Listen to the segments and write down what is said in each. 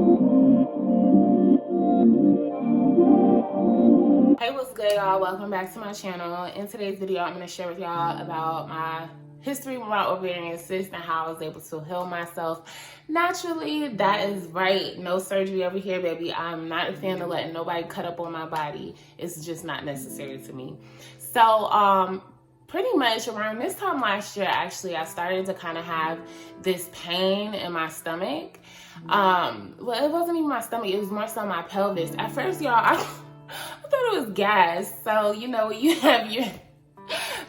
Hey, what's good, y'all? Welcome back to my channel. In today's video, I'm going to share with y'all about my history with my ovarian cyst and how I was able to heal myself naturally. That is right. No surgery over here, baby. I'm not a fan of letting nobody cut up on my body. It's just not necessary to me. So, pretty much around this time last year, actually, I started to kind of have this pain in my stomach. Well, it wasn't even my stomach. It was more so my pelvis. At first, y'all, I thought it was gas. So, you know, you have your...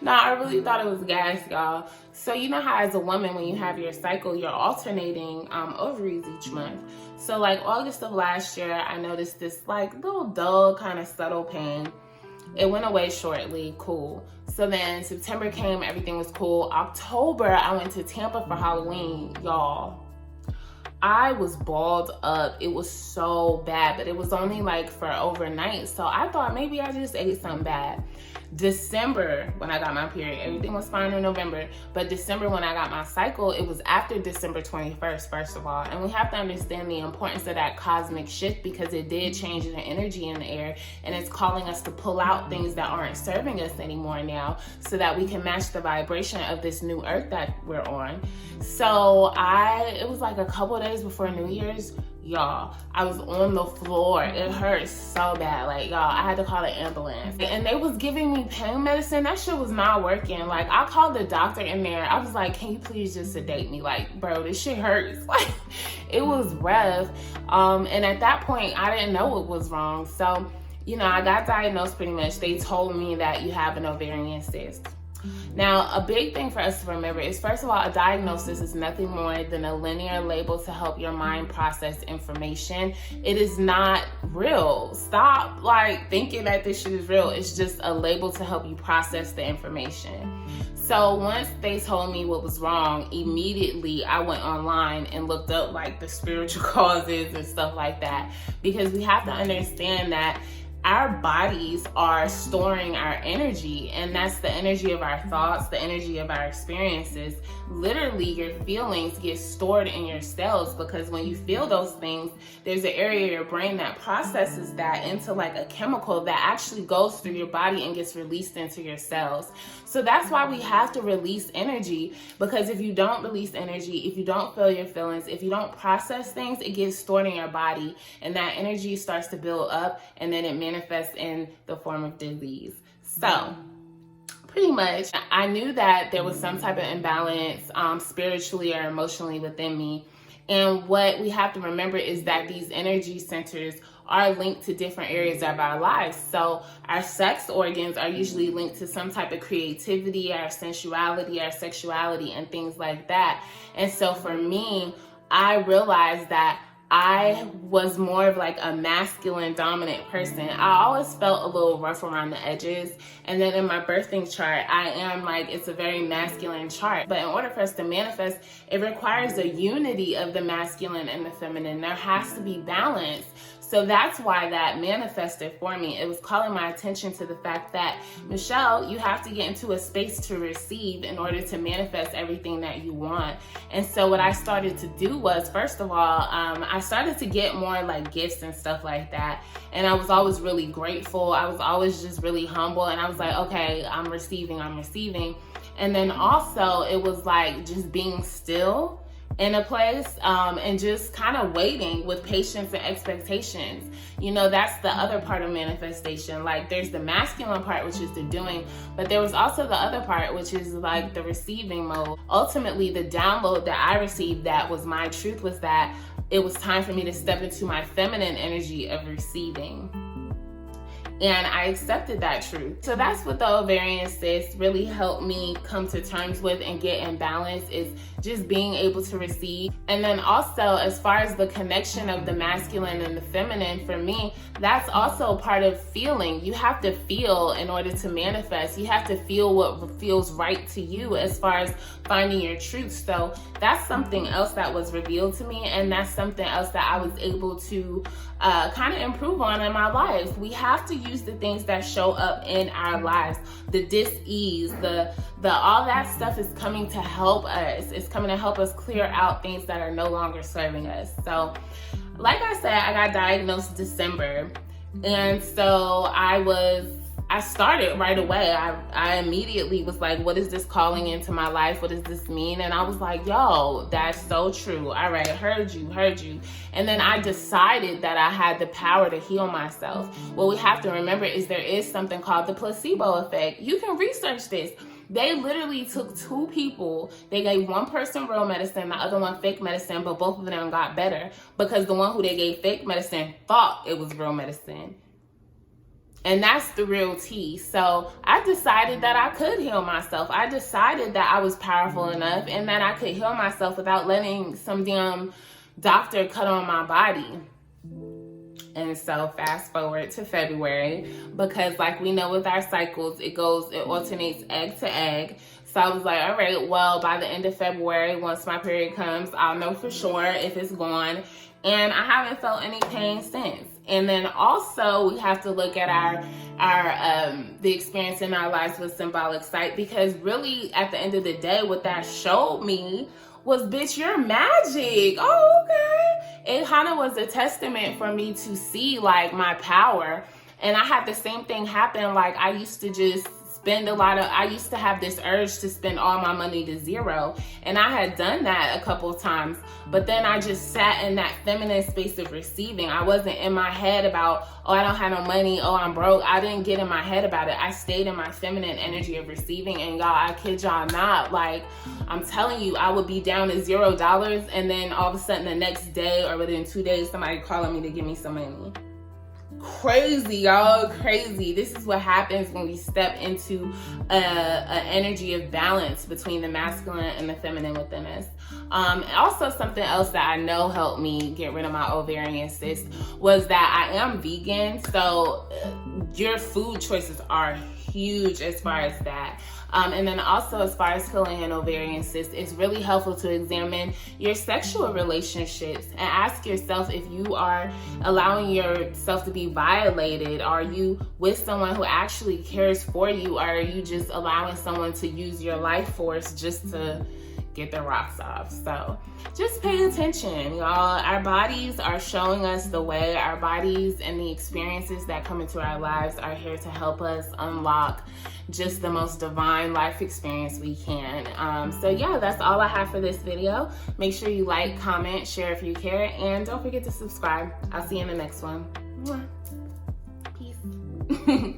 No, I really thought it was gas, y'all. So, you know how as a woman, when you have your cycle, you're alternating ovaries each month. So, like, August of last year, I noticed this, like, little dull, kind of subtle pain. It went away shortly, cool. So then September came, everything was cool. October, I went to Tampa for Halloween, y'all. I was balled up. It was so bad, but it was only like for overnight. So I thought maybe I just ate something bad. December, when I got my period, everything was fine in November. But December, when I got my cycle, it was after December 21st, first of all. And we have to understand the importance of that cosmic shift because it did change the energy in the air. And it's calling us to pull out things that aren't serving us anymore now so that we can match the vibration of this new earth that we're on. So it was like a couple of days before New Year's, y'all, I was on the floor. It hurt so bad. Like, y'all, I had to call an ambulance. And they was giving me pain medicine. That shit was not working. Like, I called the doctor in there. I was like, can you please just sedate me? Like, bro, this shit hurts. Like, it was rough. And at that point, I didn't know what was wrong. So, you know, I got diagnosed pretty much. They told me that you have an ovarian cyst. Now, a big thing for us to remember is, first of all, a diagnosis is nothing more than a linear label to help your mind process information. It is not real. Stop like thinking that this shit is real. It's just a label to help you process the information. So once they told me what was wrong, immediately I went online and looked up like the spiritual causes and stuff like that, because we have to understand that our bodies are storing our energy, and that's the energy of our thoughts, the energy of our experiences. Literally, your feelings get stored in your cells, because when you feel those things, there's an area of your brain that processes that into like a chemical that actually goes through your body and gets released into your cells. So that's why we have to release energy, because if you don't release energy, if you don't feel your feelings, if you don't process things, it gets stored in your body, and that energy starts to build up, and then it manifests in the form of disease. So pretty much, I knew that there was some type of imbalance spiritually or emotionally within me. And what we have to remember is that these energy centers are linked to different areas of our lives. So our sex organs are usually linked to some type of creativity, our sensuality, our sexuality, and things like that. And so for me, I realized that I was more of like a masculine dominant person. I always felt a little rough around the edges. And then in my birthing chart, I am like, it's a very masculine chart. But in order for us to manifest, it requires a unity of the masculine and the feminine. There has to be balance. So that's why that manifested for me. It was calling my attention to the fact that, Michelle, you have to get into a space to receive in order to manifest everything that you want. And so what I started to do was, first of all, I started to get more like gifts and stuff like that. And I was always really grateful. I was always just really humble. And I was like, okay, I'm receiving. And then also it was like just being still in a place and just kind of waiting with patience and expectations. You know, that's the other part of manifestation. Like, there's the masculine part, which is the doing, but there was also the other part, which is like the receiving mode. Ultimately, the download that I received that was my truth was that it was time for me to step into my feminine energy of receiving. And I accepted that truth. So that's what the ovarian cyst really helped me come to terms with and get in balance, is just being able to receive. And then also, as far as the connection of the masculine and the feminine, for me, that's also part of feeling. You have to feel in order to manifest. You have to feel what feels right to you as far as finding your truth. So that's something else that was revealed to me, and that's something else that I was able to kind of improve on in my life. We have to confuse the things that show up in our lives. The dis-ease, the all that stuff is coming to help us. It's coming to help us clear out things that are no longer serving us. So, like I said, I got diagnosed December. And so I started right away. I immediately was like, what is this calling into my life? What does this mean? And I was like, yo, that's so true. All right, heard you. And then I decided that I had the power to heal myself. What we have to remember is there is something called the placebo effect. You can research this. They literally took two people. They gave one person real medicine, the other one fake medicine, but both of them got better because the one who they gave fake medicine thought it was real medicine. And that's the real tea. So I decided that I could heal myself. I decided that I was powerful enough and that I could heal myself without letting some damn doctor cut on my body. And so fast forward to February, because like we know with our cycles, it alternates egg to egg. So I was like, all right, well, by the end of February, once my period comes, I'll know for sure if it's gone. And I haven't felt any pain since. And then also we have to look at the experience in our lives with symbolic sight, because really at the end of the day, what that showed me was, bitch, you're magic. Oh, okay. It kind of was a testament for me to see like my power. And I had the same thing happen. Like I used to just I used to have this urge to spend all my money to zero. And I had done that a couple of times, but then I just sat in that feminine space of receiving. I wasn't in my head about, oh, I don't have no money. Oh, I'm broke. I didn't get in my head about it. I stayed in my feminine energy of receiving. And y'all, I kid y'all not, like I'm telling you, I would be down to $0. And then all of a sudden the next day or within 2 days, somebody calling me to give me some money. Crazy, y'all, crazy. This is what happens when we step into an energy of balance between the masculine and the feminine within us. Also, something else that I know helped me get rid of my ovarian cyst was that I am vegan. So your food choices are huge as far as that. And then also as far as healing an ovarian cyst, it's really helpful to examine your sexual relationships and ask yourself if you are allowing yourself to be violated. Are you with someone who actually cares for you? Or are you just allowing someone to use your life force just to get the rocks off? So just pay attention, y'all. Our bodies are showing us the way. Our bodies and the experiences that come into our lives are here to help us unlock just the most divine life experience we can. So yeah, that's all I have for this video. Make sure you like, comment, share if you care, and don't forget to subscribe. I'll see you in the next one. Peace.